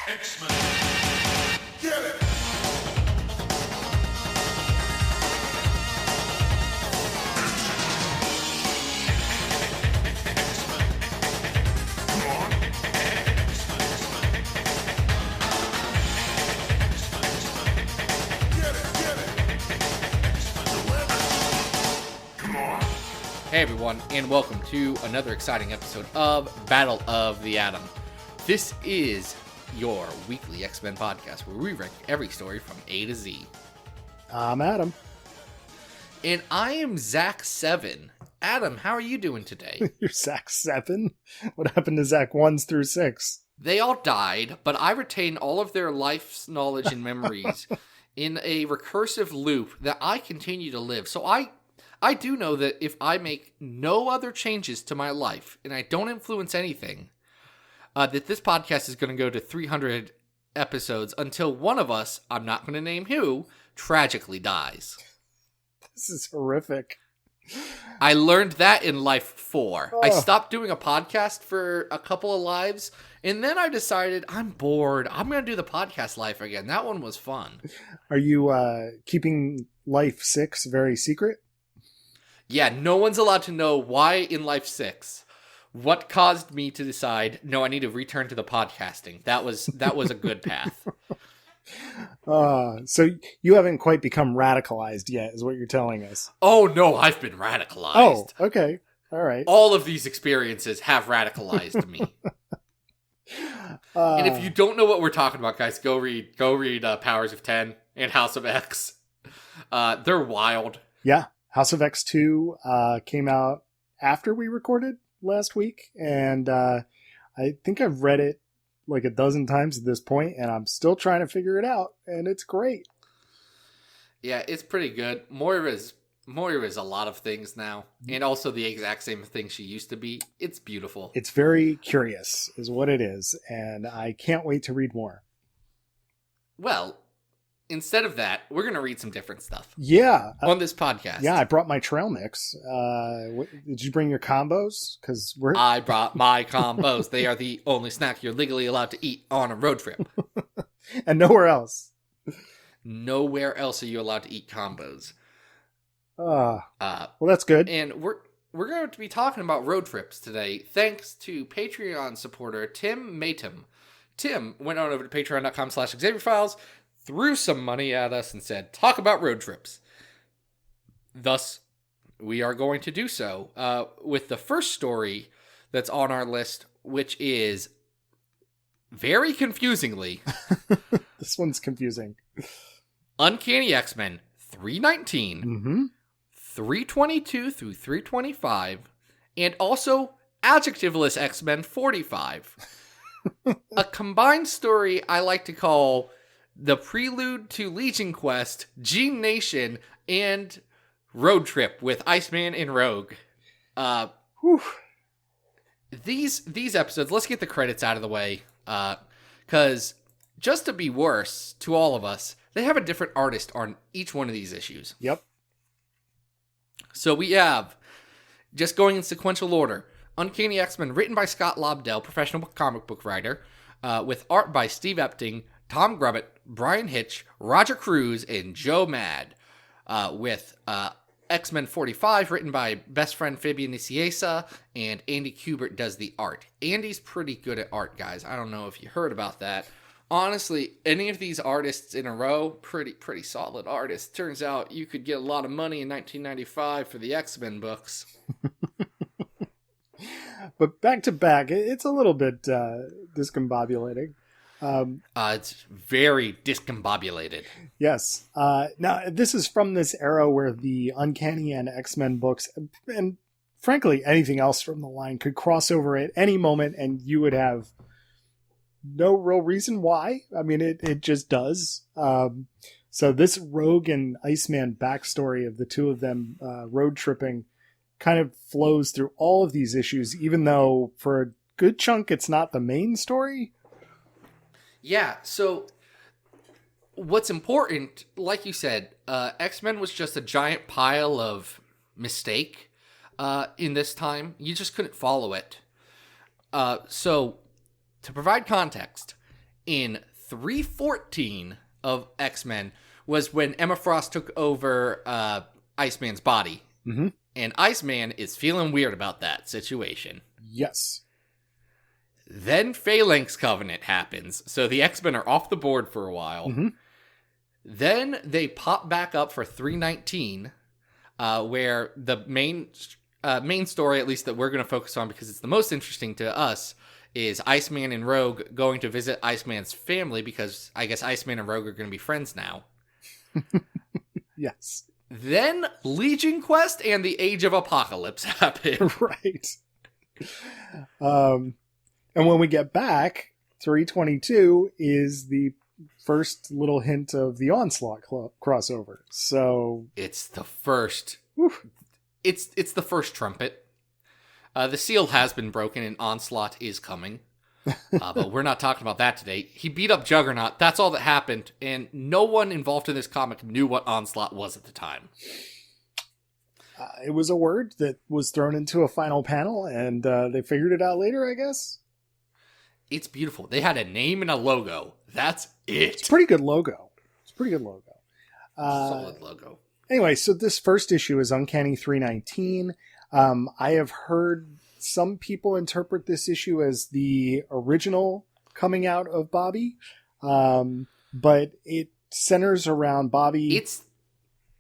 X-Men. Get it! Hey everyone, and welcome to another exciting episode of Battle of the Atom. This is your weekly X-Men podcast where we rank every story from A to Z. I'm Adam. And I am Zach 7. Adam, how are you doing today? You're Zach 7? What happened to Zach 1s through 6? They all died, but I retain all of their life's knowledge and memories in a recursive loop that I continue to live. So I do know that if I make no other changes to my life and I don't influence anything, that this podcast is going to go to 300 episodes until one of us, I'm not going to name who, tragically dies. This is horrific. I learned that in life 4. Oh. I stopped doing a podcast for a couple of lives, and then I decided I'm bored. I'm going to do the podcast life again. That one was fun. Are you keeping Life 6 very secret? Yeah, no one's allowed to know why in Life 6. What caused me to decide, no, I need to return to the podcasting. That was a good path. So you haven't quite become radicalized yet, is what you're telling us. Oh, no, I've been radicalized. Oh, okay. All right. All of these experiences have radicalized me. And if you don't know what we're talking about, guys, go read Powers of 10 and House of X. They're wild. Yeah. House of X2 came out after we recorded last week, and I think I've read it like a dozen times at this point, and I'm still trying to figure it out, and it's great. Yeah, it's pretty good. Moira's a lot of things now, and also the exact same thing she used to be. It's beautiful. It's very curious, is what it is, and I can't wait to read more. Well, instead of that, we're going to read some different stuff. Yeah. On this podcast. Yeah, I brought my trail mix. Did you bring your combos? I brought my combos. They are the only snack you're legally allowed to eat on a road trip. And nowhere else. Nowhere else are you allowed to eat combos. Well, that's good. And we're going to be talking about road trips today, thanks to Patreon supporter Tim Matum. Tim went on over to patreon.com/XavierFiles, threw some money at us and said, talk about road trips. Thus, we are going to do so with the first story that's on our list, which is very confusingly... This one's confusing. Uncanny X-Men 319, 322 through 325, and also Adjectiveless X-Men 45. A combined story I like to call... The Prelude to Legion Quest, Gene Nation, and Road Trip with Iceman and Rogue. These episodes, let's get the credits out of the way, because just to be worse to all of us, they have a different artist on each one of these issues. Yep. So we have, just going in sequential order, Uncanny X-Men written by Scott Lobdell, professional comic book writer, with art by Steve Epting, Tom Grubbett, Brian Hitch, Roger Cruz, and Joe Mad, with X-Men 45 written by best friend Fabian Nicieza, and Andy Kubert does the art. Andy's pretty good at art, guys. I don't know if you heard about that. Honestly, any of these artists in a row, pretty solid artists. Turns out you could get a lot of money in 1995 for the X-Men books. But back to back, it's a little bit discombobulating. It's very discombobulated. Yes. Now, this is from this era where the Uncanny and X-Men books, and frankly, anything else from the line could cross over at any moment, and you would have no real reason why. I mean, it just does. So this Rogue and Iceman backstory of the two of them road tripping kind of flows through all of these issues, even though for a good chunk it's not the main story. Yeah, so what's important, like you said, X-Men was just a giant pile of mistake in this time. You just couldn't follow it. So, to provide context, in 314 of X-Men was when Emma Frost took over Iceman's body. Mm-hmm. And Iceman is feeling weird about that situation. Yes. Then Phalanx Covenant happens, so the X-Men are off the board for a while. Mm-hmm. Then they pop back up for 319, where the main story, at least that we're going to focus on because it's the most interesting to us, is Iceman and Rogue going to visit Iceman's family because I guess Iceman and Rogue are going to be friends now. Yes. Then Legion Quest and the Age of Apocalypse happen. Right. And when we get back, 322 is the first little hint of the Onslaught crossover. So It's the first. Whew. It's the first trumpet. The seal has been broken and Onslaught is coming. But we're not talking about that today. He beat up Juggernaut. That's all that happened. And no one involved in this comic knew what Onslaught was at the time. It was a word that was thrown into a final panel, and they figured it out later, I guess. It's beautiful. They had a name and a logo. That's it. It's a pretty good logo. Solid logo. Anyway, so this first issue is Uncanny 319. I have heard some people interpret this issue as the original coming out of Bobby, but it centers around Bobby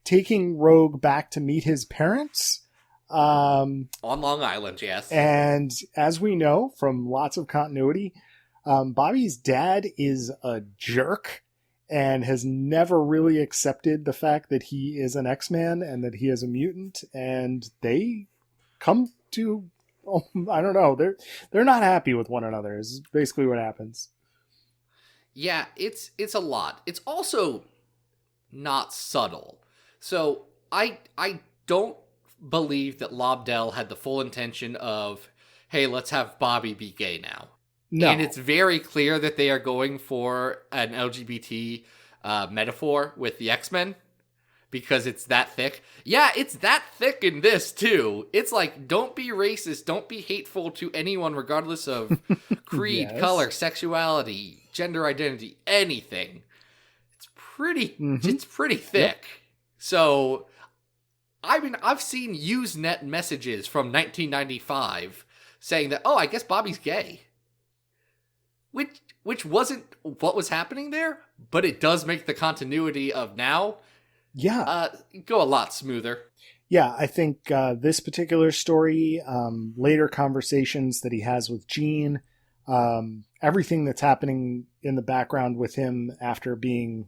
taking Rogue back to meet his parents. On Long Island, yes. And as we know from lots of continuity, Bobby's dad is a jerk and has never really accepted the fact that he is an X-Man and that he is a mutant, and they come to, I don't know, they're not happy with one another is basically what happens. Yeah, it's a lot. It's also not subtle. So I don't believe that Lobdell had the full intention of, hey, let's have Bobby be gay now. No. And it's very clear that they are going for an LGBT metaphor with the X-Men because it's that thick. Yeah, it's that thick in this too. It's like, don't be racist, don't be hateful to anyone regardless of creed, Yes. color, sexuality, gender identity, anything. It's pretty thick. Yep. So I mean, I've seen Usenet messages from 1995 saying that, oh, I guess Bobby's gay. Which wasn't what was happening there, but it does make the continuity of now go a lot smoother. Yeah, I think this particular story, later conversations that he has with Jean, everything that's happening in the background with him after being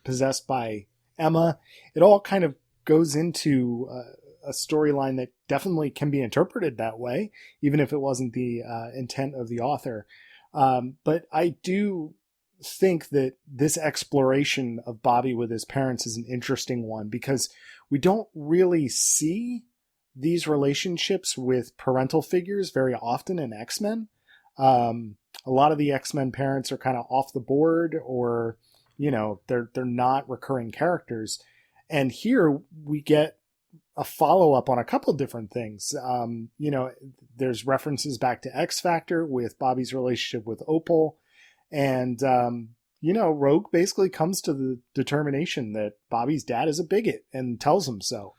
possessed by Emma, it all kind of goes into a storyline that definitely can be interpreted that way, even if it wasn't the intent of the author. But I do think that this exploration of Bobby with his parents is an interesting one because we don't really see these relationships with parental figures very often in X-Men. A lot of the X-Men parents are kind of off the board, or, you know, they're not recurring characters. And here we get a follow-up on a couple different things. You know, there's references back to X Factor with Bobby's relationship with Opal. And, you know, Rogue basically comes to the determination that Bobby's dad is a bigot and tells him so.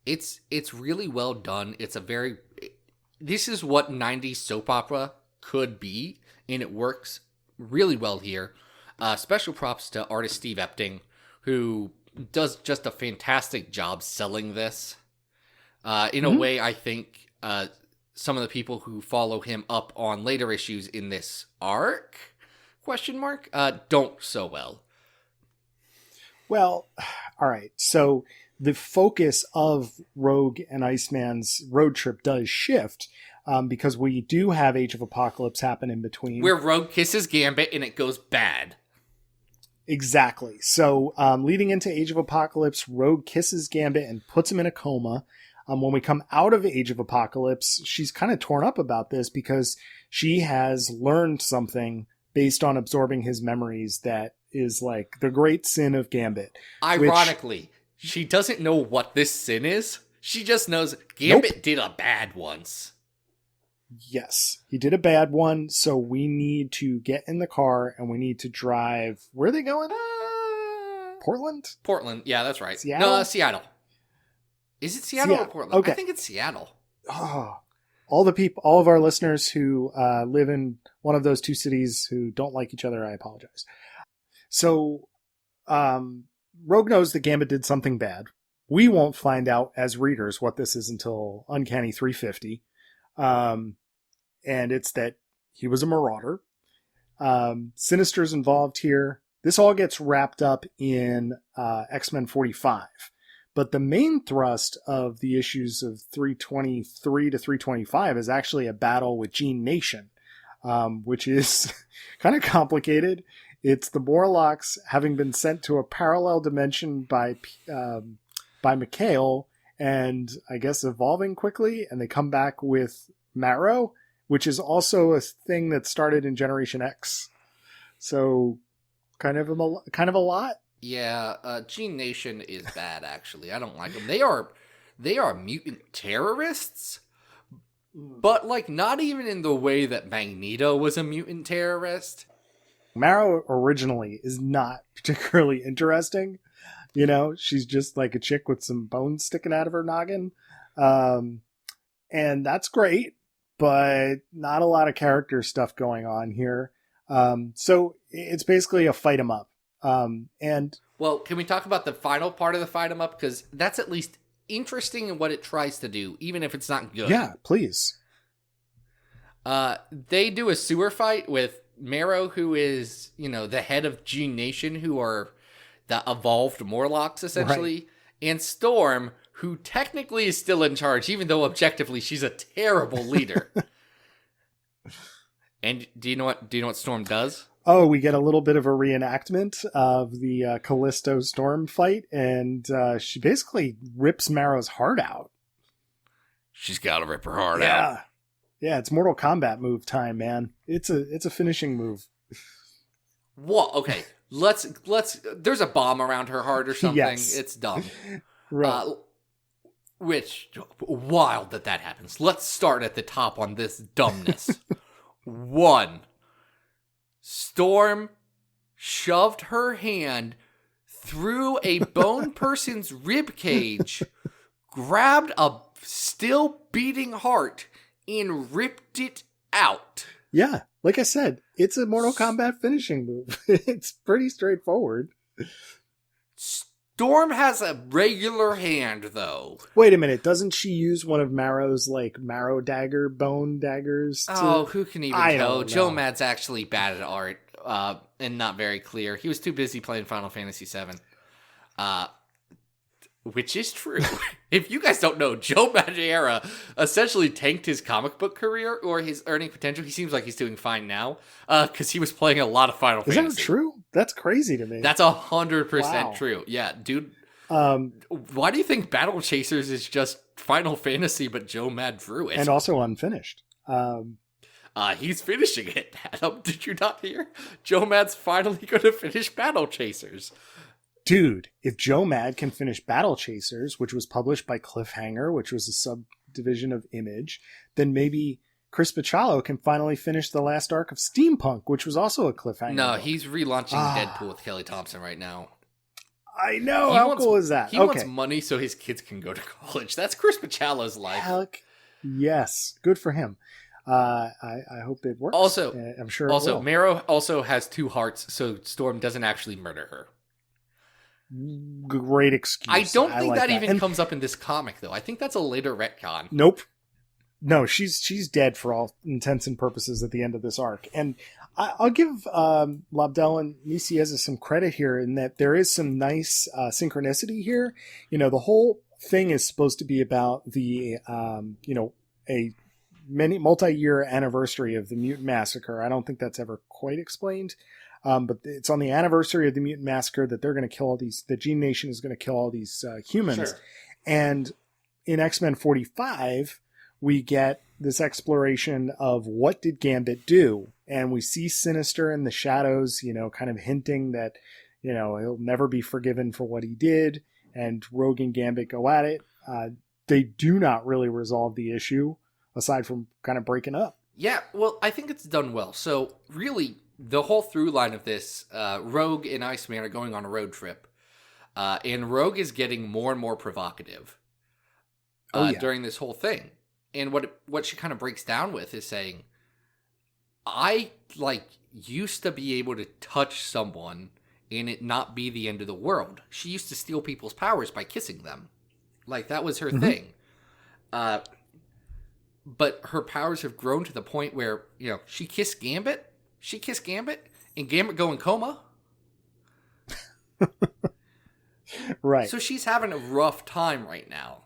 It's really well done. This is what 90s soap opera could be, and it works really well here. Special props to artist Steve Epting, who does just a fantastic job selling this. In a way, I think some of the people who follow him up on later issues in this arc, don't so well. Well, all right. So the focus of Rogue and Iceman's road trip does shift because we do have Age of Apocalypse happen in between. Where Rogue kisses Gambit and it goes bad. Exactly. So leading into Age of Apocalypse, Rogue kisses Gambit and puts him in a coma. When we come out of Age of Apocalypse, she's kind of torn up about this because she has learned something based on absorbing his memories that is like the great sin of Gambit. Ironically, she doesn't know what this sin is. She just knows Gambit did a bad once. Yes, he did a bad one, so we need to get in the car and we need to drive. Where are they going? Portland? Portland. Yeah, that's right. Seattle? No, Seattle. Is it Seattle or Portland? Okay. I think it's Seattle. Oh, all of our listeners who live in one of those two cities who don't like each other, I apologize. So, Rogue knows that Gambit did something bad. We won't find out as readers what this is until Uncanny 350. And it's that he was a marauder. Sinister's involved here. This all gets wrapped up in X-Men 45. But the main thrust of the issues of 323 to 325 is actually a battle with Gene Nation, which is kind of complicated. It's the Morlocks having been sent to a parallel dimension by Mikhail and I guess evolving quickly, and they come back with Marrow, which is also a thing that started in Generation X. So kind of a lot. Yeah, Gene Nation is bad, actually. I don't like them. They are mutant terrorists, but, like, not even in the way that Magneto was a mutant terrorist. Marrow originally is not particularly interesting. You know, she's just like a chick with some bones sticking out of her noggin. And that's great, but not a lot of character stuff going on here. So it's basically a fight 'em up. Well, can we talk about the final part of the fight 'em up? Because that's at least interesting in what it tries to do, even if it's not good. Yeah, please. They do a sewer fight with Marrow, who is, the head of Gene Nation, who are the evolved Morlocks, essentially, right. And Storm, who technically is still in charge, even though objectively she's a terrible leader. And do you know what Storm does? Oh, we get a little bit of a reenactment of the Callisto Storm fight, and she basically rips Marrow's heart out. She's got to rip her heart out. Yeah, it's Mortal Kombat move time, man. It's a finishing move. What? Okay, let's. There's a bomb around her heart or something. Yes. It's dumb. Right. Which wild that happens. Let's start at the top on this dumbness. 1. Storm shoved her hand through a bone person's rib cage, grabbed a still beating heart, and ripped it out. Yeah, like I said, it's a Mortal Kombat finishing move. It's pretty straightforward. Storm has a regular hand, though. Wait a minute, doesn't she use one of Marrow's, Marrow dagger, bone daggers? Who can even tell? Joe Mad's actually bad at art, and not very clear. He was too busy playing Final Fantasy VII. Which is true. If you guys don't know, Joe Madureira essentially tanked his comic book career or his earning potential. He seems like he's doing fine now because he was playing a lot of Final Fantasy. Is that true? That's crazy to me. That's 100% true. Yeah, dude. Why do you think Battle Chasers is just Final Fantasy, but Joe Mad drew it? And also unfinished. He's finishing it, Adam. Did you not hear? Joe Mad's finally going to finish Battle Chasers. Dude, if Joe Mad can finish Battle Chasers, which was published by Cliffhanger, which was a subdivision of Image, then maybe Chris Bachalo can finally finish the last arc of Steampunk, which was also a Cliffhanger. No, book. He's relaunching Deadpool with Kelly Thompson right now. I know. How cool is that? He wants money so his kids can go to college. That's Chris Bachalo's life. Heck, yes. Good for him. I hope it works. Also, I'm sure it will. Marrow also has 2 hearts, so Storm doesn't actually murder her. Great excuse. I don't think that even comes up in this comic, though. I think that's a later retcon. Nope. No, she's dead for all intents and purposes at the end of this arc. And I'll give Lobdell and Nicieza some credit here in that there is some nice synchronicity here. The whole thing is supposed to be about the, a multi-year anniversary of the Mutant Massacre. I don't think that's ever quite explained. But it's on the anniversary of the Mutant Massacre that they're going to kill all these, the Gene Nation is going to kill all these humans. Sure. And in X-Men 45, we get this exploration of what did Gambit do? And we see Sinister in the shadows, kind of hinting that, he'll never be forgiven for what he did. And Rogue and Gambit go at it. They do not really resolve the issue. aside from kind of breaking up. Yeah, well, I think it's done well. So, really, the whole through line of this, Rogue and Iceman are going on a road trip. And Rogue is getting more and more provocative during this whole thing. And what she kind of breaks down with is saying, I, used to be able to touch someone and it not be the end of the world. She used to steal people's powers by kissing them. That was her thing. But her powers have grown to the point where, she kissed Gambit, and Gambit go in coma. Right. So she's having a rough time right now.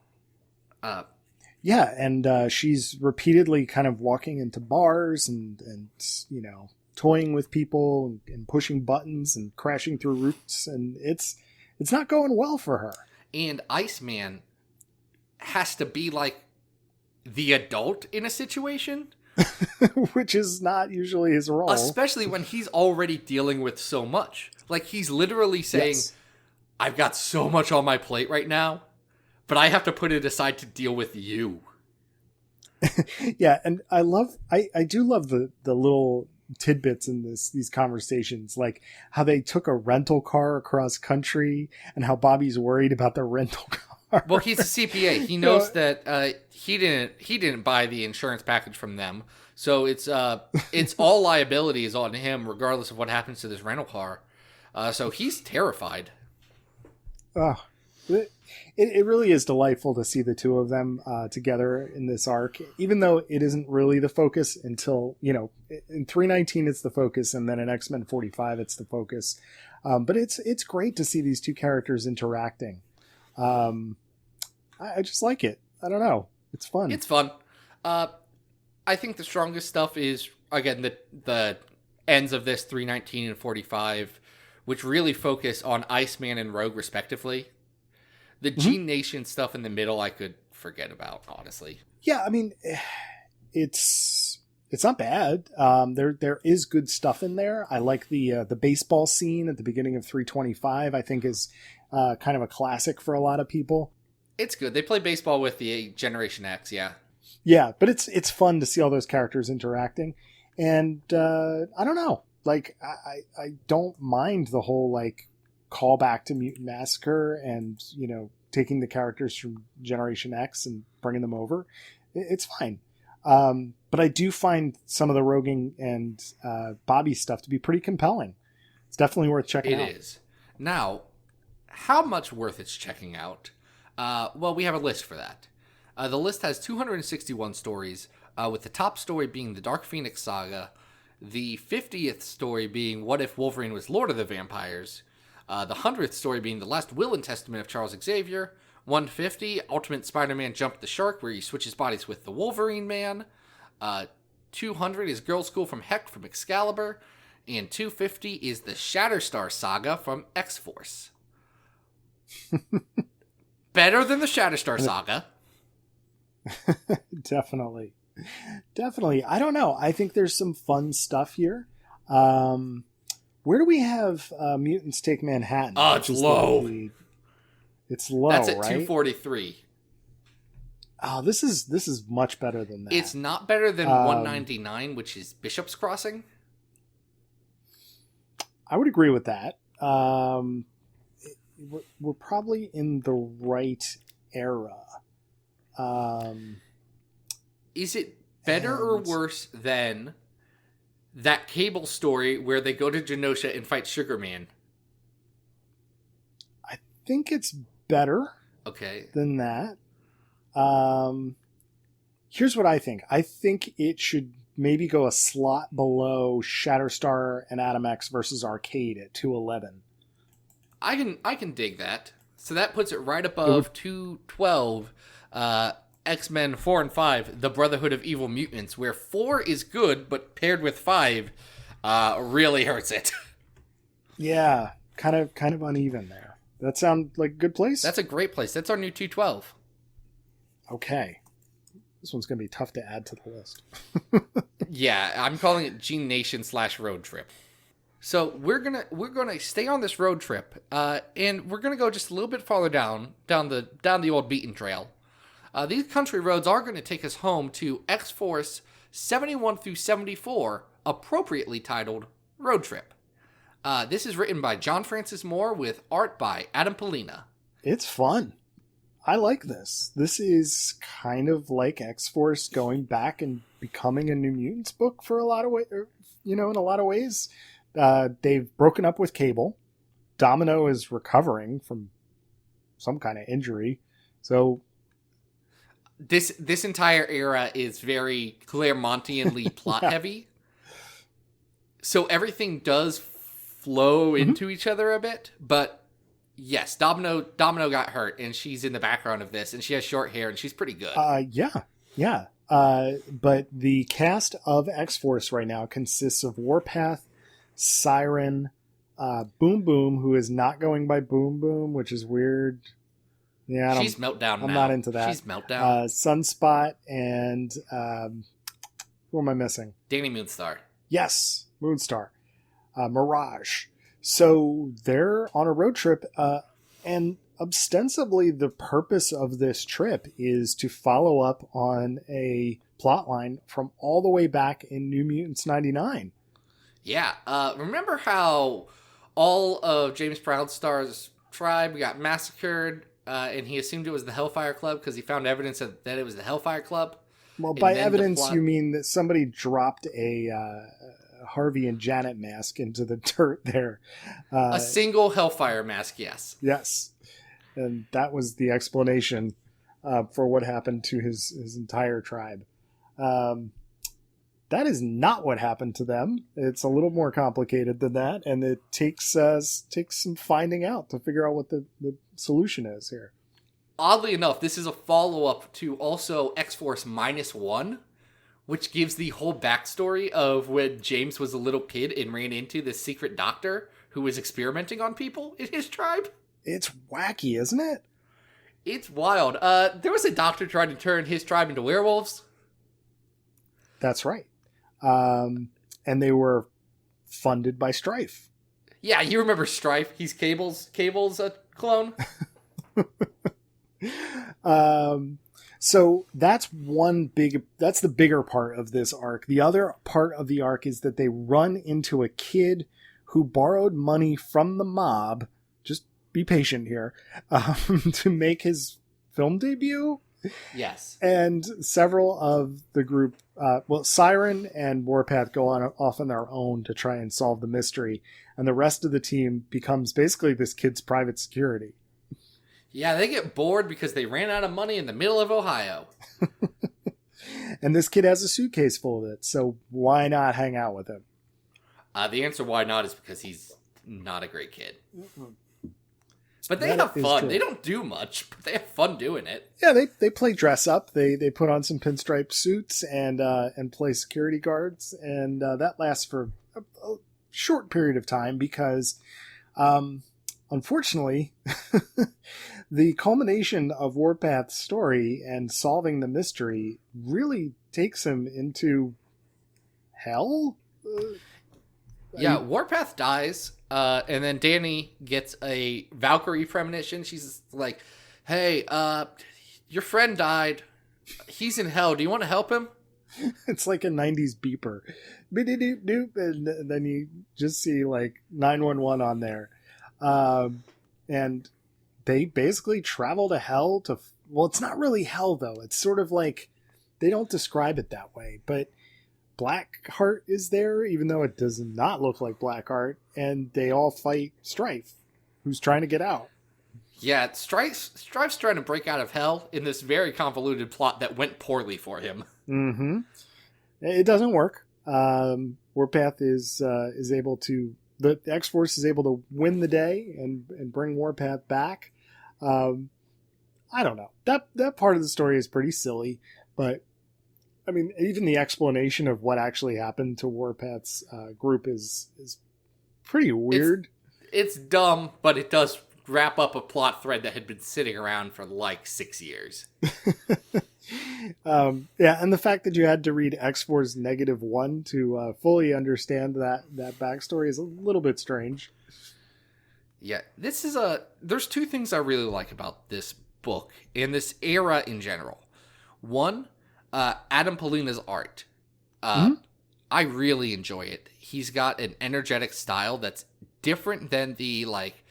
Yeah, and she's repeatedly kind of walking into bars and toying with people and pushing buttons and crashing through roofs, and it's not going well for her. And Iceman has to be the adult in a situation. Which is not usually his role. Especially when he's already dealing with so much. He's literally saying, yes, I've got so much on my plate right now, but I have to put it aside to deal with you. Yeah, and I do love the little tidbits in these conversations, like how they took a rental car across country and how Bobby's worried about the rental car. Well, he's a CPA. He knows that he didn't buy the insurance package from them, so it's all liability is on him, regardless of what happens to this rental car. So he's terrified. Oh, it really is delightful to see the two of them together in this arc, even though it isn't really the focus until, in 319 it's the focus, and then in X-Men 45 it's the focus. But it's great to see these two characters interacting. I just like it. I don't know. It's fun. It's fun. I think the strongest stuff is, again, the ends of this 319 and 45, which really focus on Iceman and Rogue respectively. The Gene Nation stuff in the middle I could forget about, honestly. Yeah, I mean, it's not bad. There is good stuff in there. I like the baseball scene at the beginning of 325. I think is kind of a classic for a lot of people. It's good. They play baseball with the Generation X, yeah. Yeah, but it's fun to see all those characters interacting, and I don't know. I don't mind the whole callback to Mutant Massacre and taking the characters from Generation X and bringing them over. It's fine. But I do find some of the Rogan and Bobby stuff to be pretty compelling. It's definitely worth checking out. It is. Now, how much worth it's checking out? Well, we have a list for that. The list has 261 stories, with the top story being the Dark Phoenix Saga, the 50th story being What If Wolverine Was Lord of the Vampires, the 100th story being The Last Will and Testament of Charles Xavier, 150, Ultimate Spider-Man Jump the Shark, where he switches bodies with the Wolverine Man, 200 is Girl School from Heck from Excalibur, and 250 is the Shatterstar Saga from X-Force. Better than the Shatterstar Saga. Definitely. I don't know. I think there's some fun stuff here. Where do we have Mutants Take Manhattan? Oh, it's low. It's low, That's at right? 243. Oh, this is much better than that. It's not better than 199, which is Bishop's Crossing. I would agree with that. We're probably in the right era. Is it better or worse than that Cable story where they go to Genosha and fight Sugar Man? I think it's better than that. Here's what I think. I think it should maybe go a slot below Shatterstar and Adam X versus Arcade at 211. I can dig that. So that puts it right above 212, X-Men 4 and 5, The Brotherhood of Evil Mutants, where 4 is good, but paired with 5 really hurts it. Yeah, kind of uneven there. That sound like a good place? That's a great place. That's our new 212. Okay. This one's going to be tough to add to the list. Yeah, I'm calling it Gene Nation / road trip. So we're gonna stay on this road trip, and we're gonna go just a little bit farther down the old beaten trail. These country roads are going to take us home to X-Force 71 through 74, appropriately titled Road Trip. This is written by John Francis Moore with art by Adam Polina. It's fun. I like this. This is kind of like X-Force going back and becoming a New Mutants book for a lot of ways. In a lot of ways. They've broken up with Cable. Domino is recovering from some kind of injury. So this entire era is very Claremontianly plot heavy. So everything does flow into each other a bit, but yes, Domino got hurt, and she's in the background of this, and she has short hair, and she's pretty good. Yeah. But the cast of X-Force right now consists of Warpath, Siren, Boom Boom, who is not going by Boom Boom, which is weird. Yeah, she's Meltdown. I'm not into that. She's Meltdown. Sunspot and who am I missing? Danny Moonstar. Yes, Moonstar. Mirage. So they're on a road trip, and ostensibly the purpose of this trip is to follow up on a plot line from all the way back in New Mutants 99. Yeah. Remember how all of James Proudstar's tribe got massacred, and he assumed it was the Hellfire Club because he found evidence that it was the Hellfire Club? Well, by evidence, you mean that somebody dropped a Harvey and Janet mask into the dirt there. A single Hellfire mask, yes. Yes. And that was the explanation for what happened to his entire tribe. That is not what happened to them. It's a little more complicated than that, and it takes some finding out to figure out what the solution is here. Oddly enough, this is a follow-up to also X-Force -1, which gives the whole backstory of when James was a little kid and ran into this secret doctor who was experimenting on people in his tribe. It's wacky, isn't it? It's wild. There was a doctor trying to turn his tribe into werewolves. That's right. And they were funded by Strife. Yeah, you remember Strife. He's Cable's clone. So that's the bigger part of this arc. The other part of the arc is that they run into a kid who borrowed money from the mob. Just be patient here, to make his film debut. Yes. And several of the group, Siren and Warpath go off on their own to try and solve the mystery. And the rest of the team becomes basically this kid's private security. Yeah, they get bored because they ran out of money in the middle of Ohio. And this kid has a suitcase full of it, so why not hang out with him? The answer why not is because he's not a great kid. Mm-hmm. But they have fun. They don't do much, but they have fun doing it. Yeah, they play dress up. They put on some pinstripe suits and play security guards, and that lasts for a short period of time because, unfortunately, the culmination of Warpath's story and solving the mystery really takes him into hell. Yeah, Warpath dies, and then Danny gets a Valkyrie premonition. She's like, hey, your friend died. He's in hell. Do you want to help him? It's like a 90s beeper. And then you just see like 911 on there. And they basically travel to hell well, it's not really hell though. It's sort of like, they don't describe it that way, but Blackheart is there, even though it does not look like Blackheart, and they all fight Strife, who's trying to get out. Yeah, Strife's trying to break out of hell in this very convoluted plot that went poorly for him. Mm-hmm. It doesn't work. Warpath is able to... The X-Force is able to win the day and bring Warpath back. I don't know. That part of the story is pretty silly, but I mean, even the explanation of what actually happened to Warpath's group is pretty weird. It's dumb, but it does wrap up a plot thread that had been sitting around for like 6 years. Yeah, and the fact that you had to read X-Force -1 to fully understand that backstory is a little bit strange. Yeah, there's two things I really like about this book and this era in general. One, Adam Polina's art. I really enjoy it. He's got an energetic style that's different than the like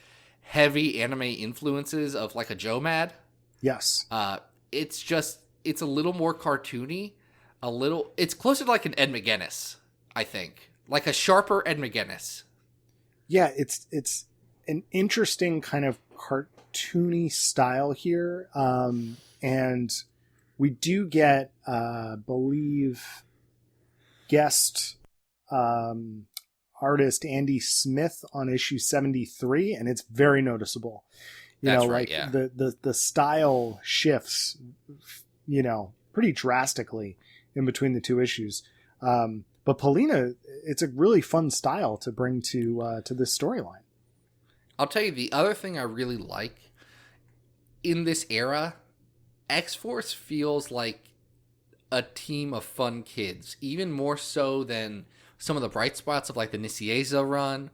heavy anime influences of like a Joe Mad. Yes. It's a little more cartoony, it's closer to like an Ed McGuinness, I think. Like a sharper Ed McGuinness. Yeah, it's an interesting kind of cartoony style here. And we do get, believe, guest artist Andy Smith on issue 73, and it's very noticeable. That's right, the style shifts, pretty drastically in between the two issues. But Polina, it's a really fun style to bring to this storyline. I'll tell you the other thing I really like in this era, X-Force feels like a team of fun kids, even more so than some of the bright spots of like the Nicieza run,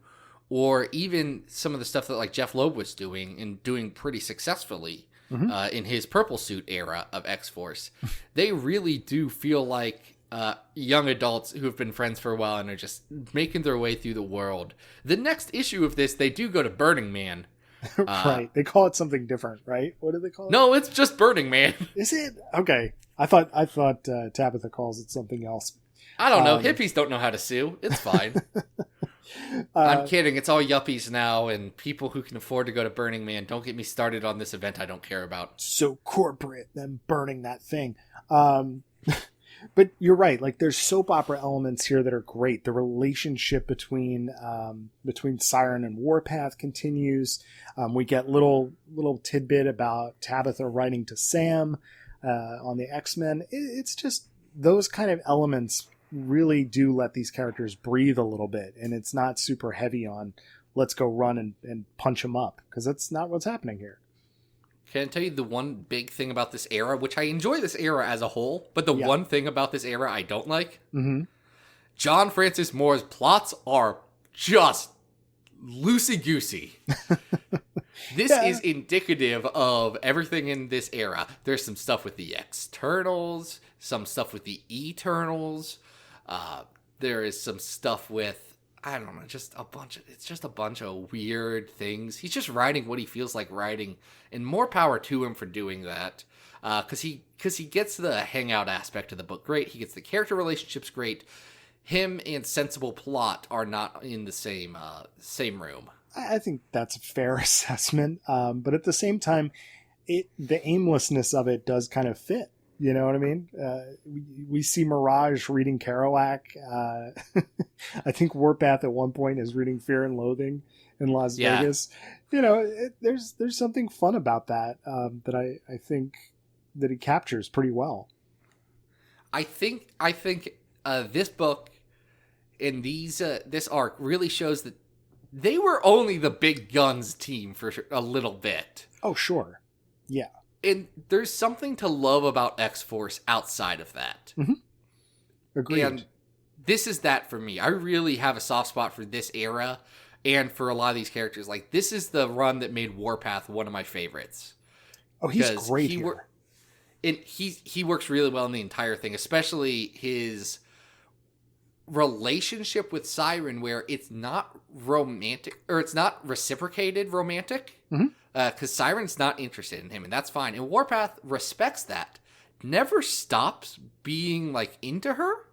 or even some of the stuff that like Jeff Loeb was doing and doing pretty successfully in his Purple Suit era of X-Force. They really do feel like young adults who have been friends for a while and are just making their way through the world. The next issue of this, they do go to Burning Man. Right. They call it something different, right? What do they call it? No, it's just Burning Man. Is it? Okay. I thought Tabitha calls it something else. I don't know. Hippies don't know how to sue. It's fine. I'm kidding. It's all yuppies now, and people who can afford to go to Burning Man. Don't get me started on this event I don't care about. So corporate, them burning that thing. But you're right. Like, there's soap opera elements here that are great. The relationship between Siren and Warpath continues. We get little tidbit about Tabitha writing to Sam on the X-Men. It's just those kind of elements really do let these characters breathe a little bit, and it's not super heavy on let's go run and punch them up, because that's not what's happening here. Can I tell you the one big thing about this era, which I enjoy this era as a whole, but the one thing about this era I don't like? Mm-hmm. John Francis Moore's plots are just loosey-goosey. This is indicative of everything in this era. There's some stuff with the Externals, some stuff with the Eternals. There is some stuff with, I don't know, it's just a bunch of weird things. He's just writing what he feels like writing, and more power to him for doing that. Because he gets the hangout aspect of the book great. He gets the character relationships great. Him and sensible plot are not in the same room. I think that's a fair assessment. But at the same time, the aimlessness of it does kind of fit. You know what I mean? We see Mirage reading Kerouac. I think Warpath at one point is reading Fear and Loathing in Las Vegas. There's something fun about that that I think that he captures pretty well. I think this book and this arc really shows that they were only the big guns team for a little bit. Oh, sure. Yeah. And there's something to love about X-Force outside of that. Mm-hmm. Agreed. And this is that for me. I really have a soft spot for this era and for a lot of these characters. Like, this is the run that made Warpath one of my favorites. Oh, he's great here. And he works really well in the entire thing, especially his relationship with Siren, where it's not romantic, or it's not reciprocated romantic. Mm-hmm. Because Siren's not interested in him, and that's fine. And Warpath respects that. Never stops being, like, into her,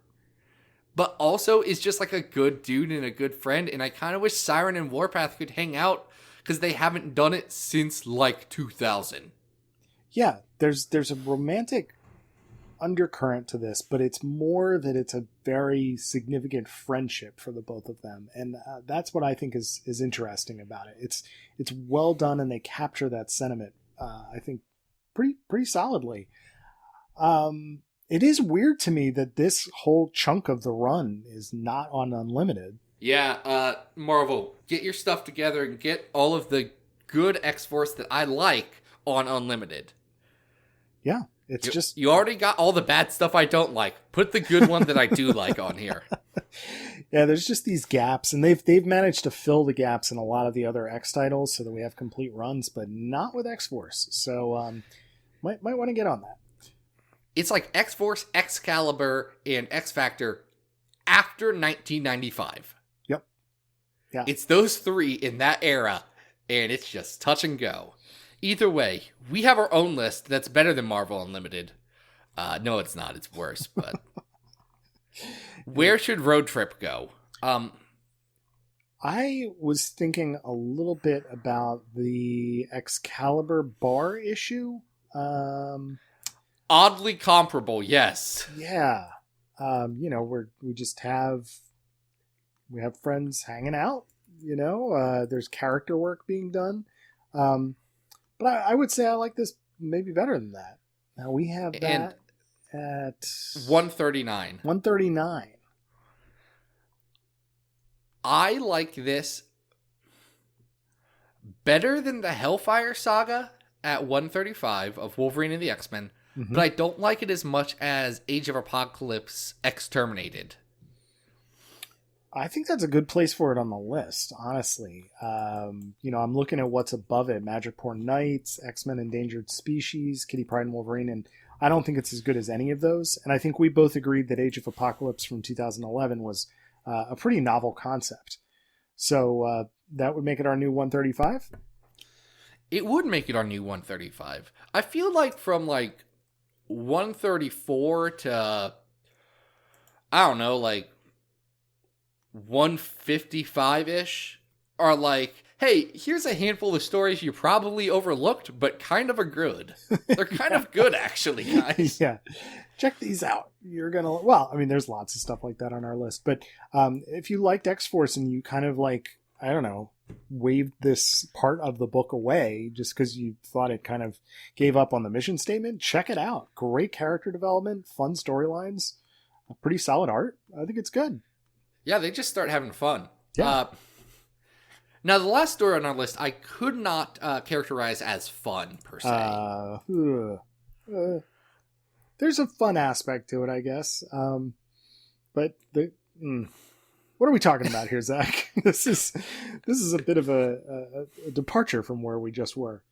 but also is just, like, a good dude and a good friend. And I kind of wish Siren and Warpath could hang out, because they haven't done it since, like, 2000. Yeah, there's a romantic undercurrent to this, but it's more that it's a very significant friendship for the both of them, and that's what I think is interesting about it. It's well done, and they capture that sentiment I think pretty solidly. It is weird to me that this whole chunk of the run is not on Unlimited. Yeah, Marvel, get your stuff together and get all of the good X-Force that I like on Unlimited. Yeah. It's just you already got all the bad stuff I don't like. Put the good one that I do like on here. Yeah, there's just these gaps, and they've managed to fill the gaps in a lot of the other X titles so that we have complete runs, but not with X-Force. So might want to get on that. It's like X-Force, Excalibur, and X-Factor after 1995. Yep. Yeah. It's those three in that era, and it's just touch and go. Either way, we have our own list that's better than Marvel Unlimited. No, it's not. It's worse, but... Where should Road Trip go? I was thinking a little bit about the Excalibur bar issue. Oddly comparable, yes. Yeah. We have friends hanging out, there's character work being done. But I would say I like this maybe better than that. Now we have that at 139. 139. I like this better than the Hellfire Saga at 135 of Wolverine and the X-Men, but I don't like it as much as Age of Apocalypse Exterminated. I think that's a good place for it on the list, honestly. I'm looking at what's above it. Magic-Born Knights, X-Men Endangered Species, Kitty Pryde and Wolverine, and I don't think it's as good as any of those. And I think we both agreed that Age of Apocalypse from 2011 was a pretty novel concept. So that would make it our new 135? It would make it our new 135. I feel like from 134 to, I don't know, 155-ish are hey, here's a handful of stories you probably overlooked, but kind of are good. They're kind of good, actually, guys. Yeah. Check these out. You're going to... there's lots of stuff like that on our list. But if you liked X-Force and you kind of waved this part of the book away just because you thought it kind of gave up on the mission statement, check it out. Great character development, fun storylines, pretty solid art. I think it's good. Yeah, they just start having fun. Yeah. Now, the last story on our list, I could not characterize as fun, per se. There's a fun aspect to it, I guess. But what are we talking about here, Zach? This is a bit of a departure from where we just were.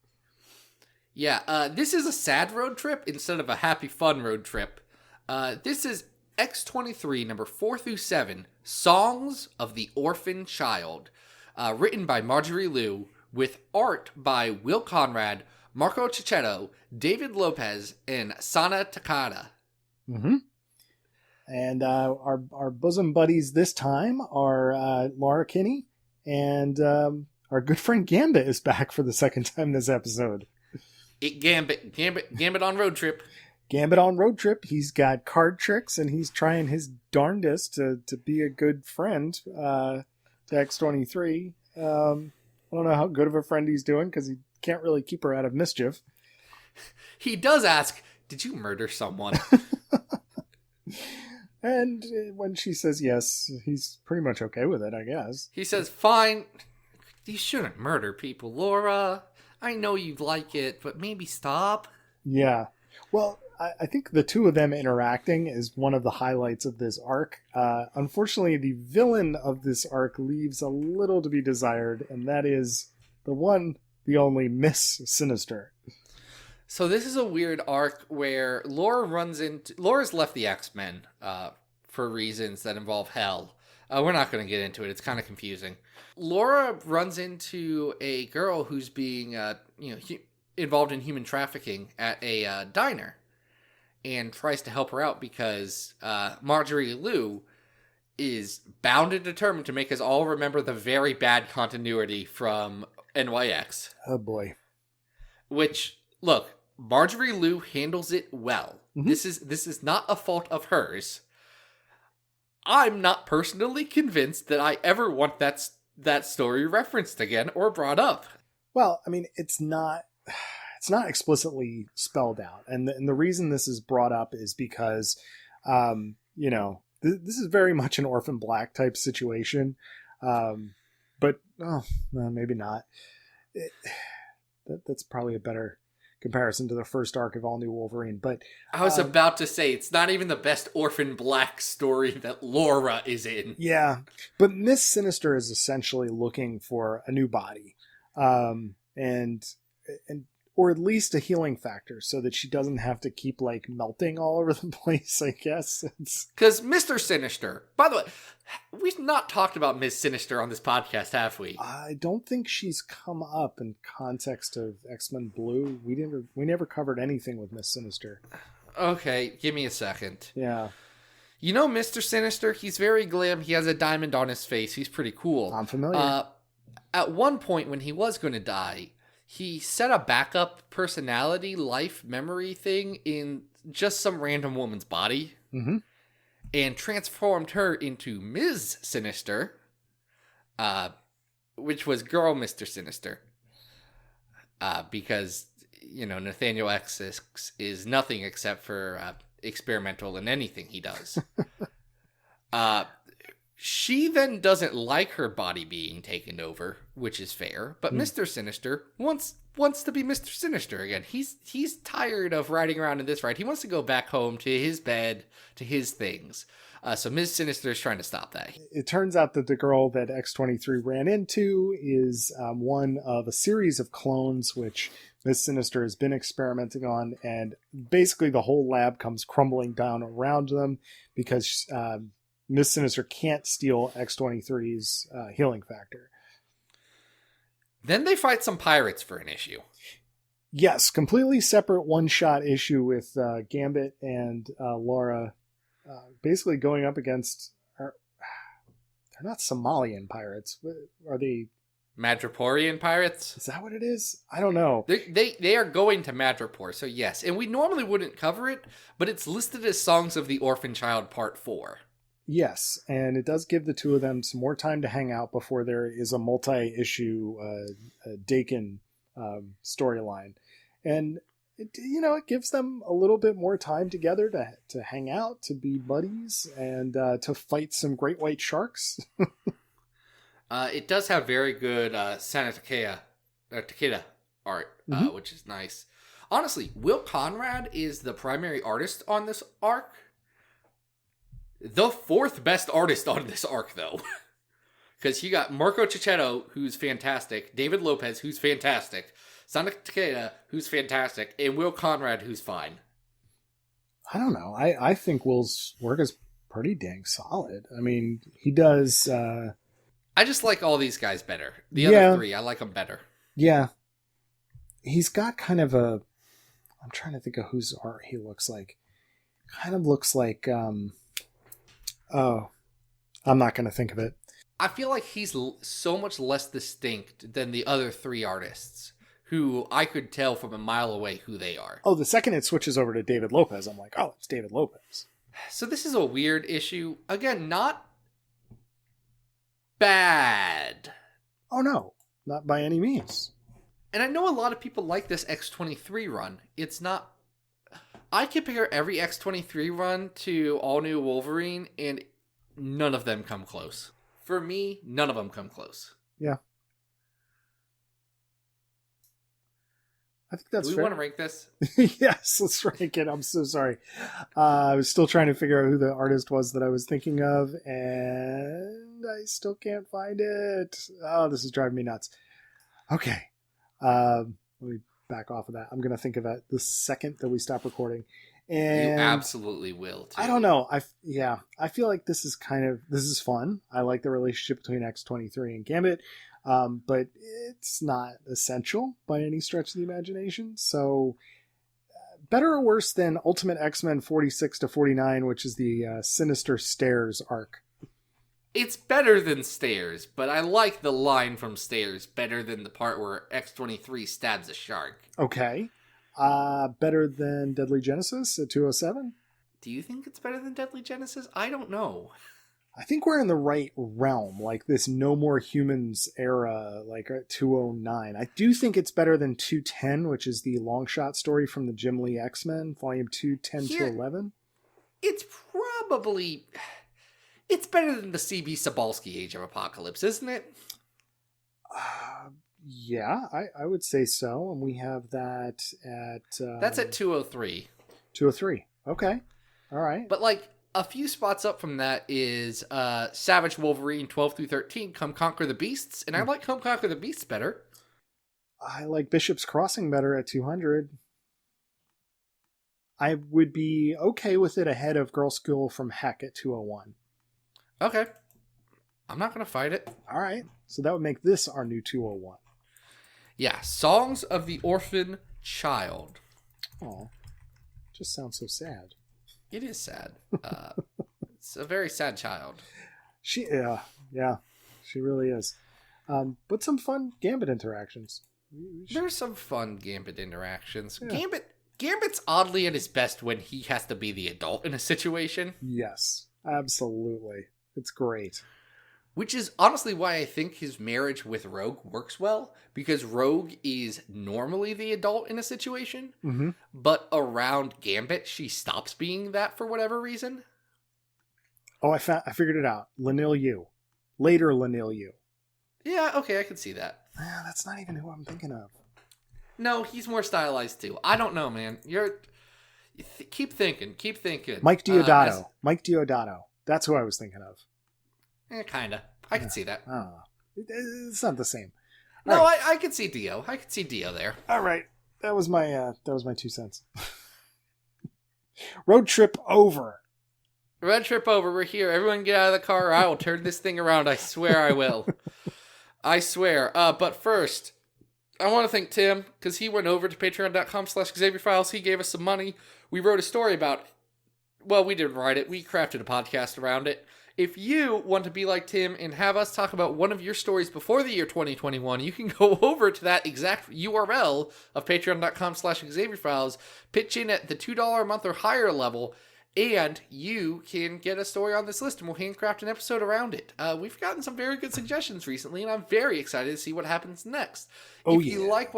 Yeah, this is a sad road trip instead of a happy, fun road trip. This is X-23, number 4 through 7, Songs of the Orphan Child, written by Marjorie Liu, with art by Will Conrad, Marco Cicchetto, David Lopez, and Sana Takada. Mm-hmm. And our bosom buddies this time are Laura Kinney, and our good friend Gambit is back for the second time this episode. Gambit on road trip. Gambit on road trip. He's got card tricks, and he's trying his darndest to be a good friend to X-23. I don't know how good of a friend he's doing, because he can't really keep her out of mischief. He does ask, did you murder someone? And when she says yes, he's pretty much okay with it, I guess. He says, fine. You shouldn't murder people, Laura. I know you like it, but maybe stop. Yeah. Well, I think the two of them interacting is one of the highlights of this arc. Unfortunately, the villain of this arc leaves a little to be desired, and that is the only Miss Sinister. So this is a weird arc where Laura's left the X-Men for reasons that involve hell. We're not going to get into it. It's kind of confusing. Laura runs into a girl who's being involved in human trafficking at a diner, and tries to help her out because Marjorie Liu is bound and determined to make us all remember the very bad continuity from NYX. Oh boy. Which, look, Marjorie Liu handles it well. Mm-hmm. This is not a fault of hers. I'm not personally convinced that I ever want that story referenced again or brought up. Well, it's not explicitly spelled out. And the reason this is brought up is because, this is very much an Orphan Black type situation. But maybe not. That's probably a better comparison to the first arc of All New Wolverine. But I was about to say, it's not even the best Orphan Black story that Laura is in. Yeah. But Miss Sinister is essentially looking for a new body. And Or at least a healing factor so that she doesn't have to keep like melting all over the place, I guess. Because Mr. Sinister, by the way, we've not talked about Ms. Sinister on this podcast, have we? I don't think she's come up in context of X-Men Blue. We never covered anything with Miss Sinister. Okay, give me a second. Yeah. You know Mr. Sinister? He's very glam. He has a diamond on his face. He's pretty cool. I'm familiar. At one point when he was going to die, he set a backup personality, life, memory thing in just some random woman's body and transformed her into Ms. Sinister, which was Girl Mr. Sinister. Because, Nathaniel X is nothing except for experimental in anything he does. She then doesn't like her body being taken over, which is fair. But Mr. Sinister wants to be Mr. Sinister again. He's tired of riding around in this ride. He wants to go back home to his bed, to his things. So Ms. Sinister is trying to stop that. It turns out that the girl that X-23 ran into is one of a series of clones which Ms. Sinister has been experimenting on. And basically the whole lab comes crumbling down around them because Ms. Sinister can't steal X-23's healing factor. Then they fight some pirates for an issue. Yes, completely separate one-shot issue with Gambit and Laura basically going up against... they're not Somalian pirates. Are they... Madriporean pirates? Is that what it is? I don't know. They are going to Madripoor, so yes. And we normally wouldn't cover it, but it's listed as Songs of the Orphan Child Part 4. Yes, and it does give the two of them some more time to hang out before there is a multi-issue Dakin storyline. And, it gives them a little bit more time together to hang out, to be buddies, and to fight some great white sharks. It does have very good Takeda art, which is nice. Honestly, Will Conrad is the primary artist on this arc. The fourth best artist on this arc, though. Because you got Marco Cicchetto, who's fantastic, David Lopez, who's fantastic, Sonic Takeda, who's fantastic, and Will Conrad, who's fine. I don't know. I think Will's work is pretty dang solid. I mean, he does... I just like all these guys better. The other three, I like them better. Yeah. He's got kind of a... I'm trying to think of whose art he looks like. Kind of looks like... Oh, I'm not going to think of it. I feel like he's so much less distinct than the other three artists, who I could tell from a mile away who they are. Oh, the second it switches over to David Lopez, I'm like, oh, it's David Lopez. So this is a weird issue. Again, not bad. Oh, no. Not by any means. And I know a lot of people like this X-23 run. It's not... I compare every X-23 run to All New Wolverine, and none of them come close. For me, none of them come close. Yeah. I think that's Do we fair. want to rank this? Yes, let's rank it. I'm so sorry. I was still trying to figure out who the artist was that I was thinking of, and I still can't find it. Oh, this is driving me nuts. Okay. Let me back off of that. I'm going to think of it the second that we stop recording. And you absolutely will, too. I don't know. I feel like this is fun. I like the relationship between X-23 and Gambit, but it's not essential by any stretch of the imagination. So better or worse than Ultimate X-Men 46 to 49, which is the Sinister Stairs arc. It's better than Stairs, but I like the line from Stairs better than the part where X-23 stabs a shark. Okay. Better than Deadly Genesis at 207? Do you think it's better than Deadly Genesis? I don't know. I think we're in the right realm, like this No More Humans era, like at 209. I do think it's better than 210, which is the long shot story from the Jim Lee X-Men, volume 2, 10 to 11. It's probably... It's better than the C.B. Cebulski Age of Apocalypse, isn't it? Yeah, I would say so. And we have that at... That's at 203. 203. Okay. All right. But, like, a few spots up from that is Savage Wolverine 12 through 13, Come Conquer the Beasts. And I like Come Conquer the Beasts better. I like Bishop's Crossing better at 200. I would be okay with it ahead of Girl School from Heck at 201. Okay. I'm not going to fight it. All right. So that would make this our new 201. Yeah. Songs of the Orphan Child. Oh, just sounds so sad. It is sad. It's a very sad child. Yeah, she really is. But some fun Gambit interactions. There's some fun Gambit interactions. Yeah. Gambit's oddly at his best when he has to be the adult in a situation. Yes, absolutely. It's great. Which is honestly why I think his marriage with Rogue works well, because Rogue is normally the adult in a situation, but around Gambit, she stops being that for whatever reason. Oh, I figured it out. Lanil Yu. Later Lanil Yu. Yeah, okay, I can see that. That's not even who I'm thinking of. No, he's more stylized too. I don't know, man. Keep thinking. Mike Diodato. Mike Diodato. That's who I was thinking of. Kinda. I can see that. Oh, it's not the same. No, right. I can see Dio. I can see Dio there. All right, that was my 2 cents. Road trip over. Road trip over. We're here. Everyone get out of the car. Or I will turn this thing around. I swear I will. I swear. But first, I want to thank Tim, because he went over to patreon.com/XavierFiles. He gave us some money. We wrote a story about, well, we didn't write it. We crafted a podcast around it. If you want to be like Tim and have us talk about one of your stories before the year 2021, you can go over to that exact URL of patreon.com/XavierFiles, pitch in at the $2 a month or higher level, and you can get a story on this list, and we'll handcraft an episode around it. We've gotten some very good suggestions recently, and I'm very excited to see what happens next. If you like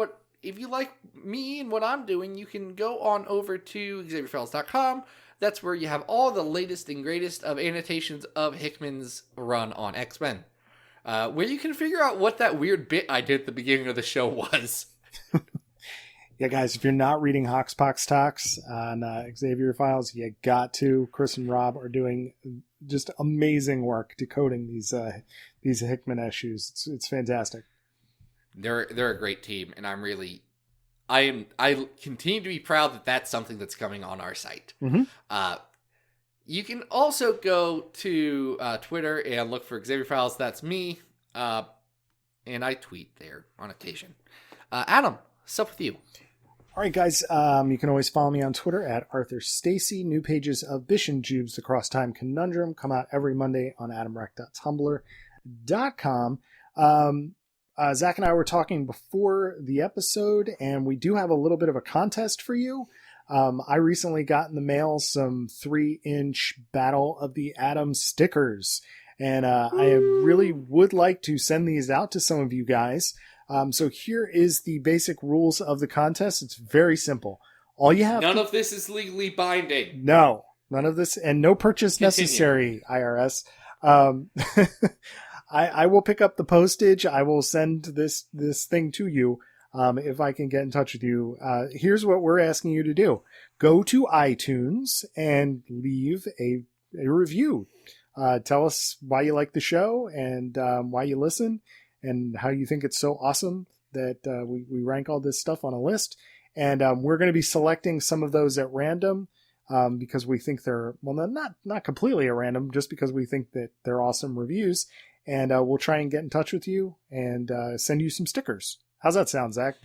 me and what I'm doing, you can go on over to XavierFiles.com. That's where you have all the latest and greatest of annotations of Hickman's run on X-Men. Where you can figure out what that weird bit I did at the beginning of the show was. Yeah, guys, if you're not reading Hoxpox Talks on Xavier Files, you got to. Chris and Rob are doing just amazing work decoding these Hickman issues. It's fantastic. They're a great team, and I continue to be proud that that's something that's coming on our site. You can also go to Twitter and look for Xavier Files. That's me, and I tweet there on occasion. Adam, what's up with you? All right, guys, you can always follow me on Twitter at Arthur Stacy. New pages of Bish and Jubes, The Cross Time Conundrum, come out every Monday on adamrec.tumblr.com. Zach and I were talking before the episode, and we do have a little bit of a contest for you. I recently got in the mail some 3-inch Battle of the Atom stickers, and I really would like to send these out to some of you guys. So here is the basic rules of the contest. It's very simple. All you have None of this is legally binding. No, none of this, and no purchase necessary, IRS. I will pick up the postage. I will send this thing to you if I can get in touch with you. Here's what we're asking you to do. Go to iTunes and leave a review. Tell us why you like the show and why you listen and how you think it's so awesome that we rank all this stuff on a list. And we're going to be selecting some of those at random because we think they're, well, not completely at random, just because we think that they're awesome reviews. And we'll try and get in touch with you and send you some stickers. How's that sound, Zach?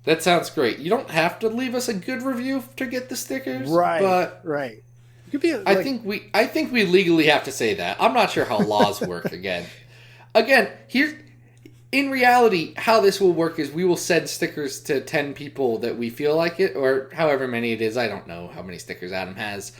That sounds great. You don't have to leave us a good review to get the stickers. Right, but right. It could be I think we legally have to say that. I'm not sure how laws work again. In reality, how this will work is we will send stickers to 10 people that we feel like it, or however many it is. I don't know how many stickers Adam has.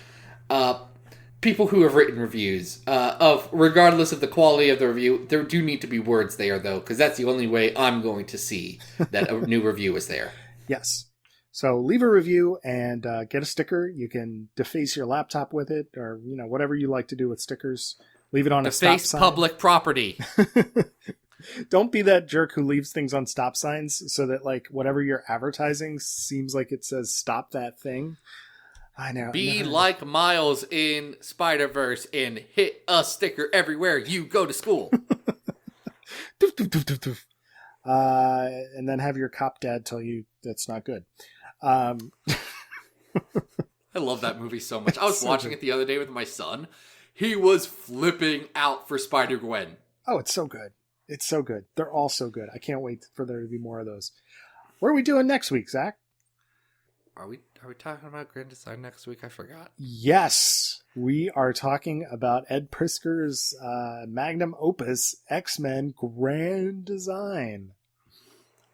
People who have written reviews of, regardless of the quality of the review, there do need to be words there, though, because that's the only way I'm going to see that a new review is there. Yes. So leave a review and get a sticker. You can deface your laptop with it, or whatever you like to do with stickers. Leave it on a stop sign. Public property. Don't be that jerk who leaves things on stop signs so that whatever you're advertising seems like it says stop that thing. I know. Be like Miles in Spider-Verse and hit a sticker everywhere you go to school. And then have your cop dad tell you that's not good. I love that movie so much. I was So watching good. it the other day with my son. He was flipping out for Spider-Gwen. Oh, it's so good. It's so good. They're all so good. I can't wait for there to be more of those. What are we doing next week, Zach? Are we talking about Grand Design next week? I forgot. Yes, we are talking about Ed Prisker's magnum opus, X-Men Grand Design.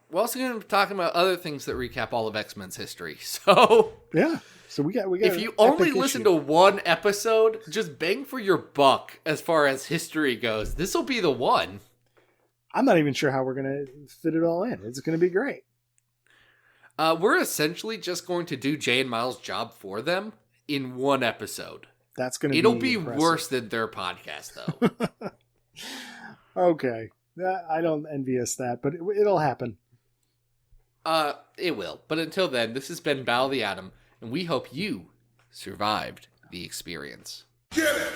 We're also going to be talking about other things that recap all of X-Men's history. So Yeah. So we got. if you only listen to one episode, just bang for your buck as far as history goes. This will be the one. I'm not even sure how we're gonna fit it all in. It's gonna be great. We're essentially just going to do Jay and Miles' job for them in one episode. That's gonna. It'll be impressive. worse than their podcast, though. Okay, I don't envy us that, but it'll happen. It will. But until then, this has been Battle of the Atom, and we hope you survived the experience. Get it!